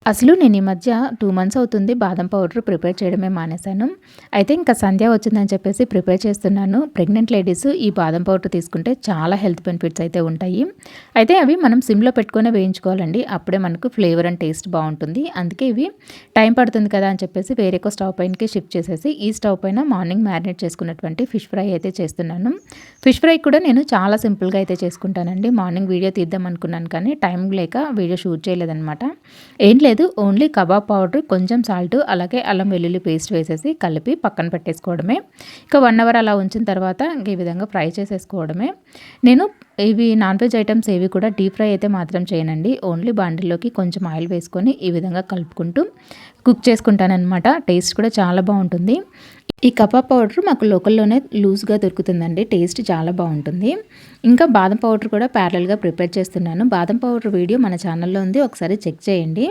అసలు నేను ఈ మధ్య 2 మంత్స్ అవుతుంది బాదం పౌడర్ ప్రిపేర్ చేయడమే మానేశాను. అయితే ఇంకా సంధ్య వచ్చిందని చెప్పేసి ప్రిపేర్ చేస్తున్నాను. ప్రెగ్నెంట్ లేడీస్ ఈ బాదం పౌడర్ తీసుకుంటే చాలా హెల్త్ బెనిఫిట్స్ అయితే ఉంటాయి. అయితే అవి మనం సిమ్‌లో పెట్టుకొనే వేయించుకోవాలండి. అప్పుడే మనకు ఫ్లేవర్ అండ్ టేస్ట్ బావుంటుంది. అందుకే ఇవి టైం పడుతుంది కదా అని చెప్పేసి వేరొక స్టవ్ పైనకి షిఫ్ట్ చేసేసి ఈ స్టవ్ పైన మార్నింగ్ మ్యారినేట్ చేసుకున్నటువంటి ఫిష్ ఫ్రై అయితే చేస్తున్నాను. ఫిష్ ఫ్రై కూడా నేను చాలా సింపుల్‌గా అయితే చేసుకుంటానండి. మార్నింగ్ వీడియో తీద్దాం అనుకున్నాను కానీ టైం లేక వీడియో షూట్ చేయలేదనమాట. ఏం లేదు, ఓన్లీ కబాబ్ పౌడర్, కొంచెం సాల్ట్, అలాగే అల్లం వెల్లుల్లి పేస్ట్ వేసేసి కలిపి పక్కన పెట్టేసుకోవడమే. ఇక 1 అవర్ అలా ఉంచిన తర్వాత ఇంక ఈ విధంగా ఫ్రై చేసేసుకోవడమే. నేను ఇవి నాన్ వెజ్ ఐటమ్స్ ఏవి కూడా డీప్ ఫ్రై అయితే మాత్రం చేయనండి. ఓన్లీ బాండిల్లోకి కొంచెం ఆయిల్ వేసుకొని ఈ విధంగా కలుపుకుంటూ కుక్ చేసుకుంటాననమాట. టేస్ట్ కూడా చాలా బావుంటుంది. ఈ కబాబ్ పౌడర్ మాకు లోకల్‌లోనే లూజ్‌గా దొరుకుతుందండి. టేస్ట్ చాలా బావుంటుంది. ఇంకా బాదం పౌడర్ కూడా ప్యారలల్‌గా ప్రిపేర్ చేస్తున్నాను. బాదం పౌడర్ వీడియో మన ఛానల్‌లో ఉంది. ఒకసారి చెక్ చేయండి.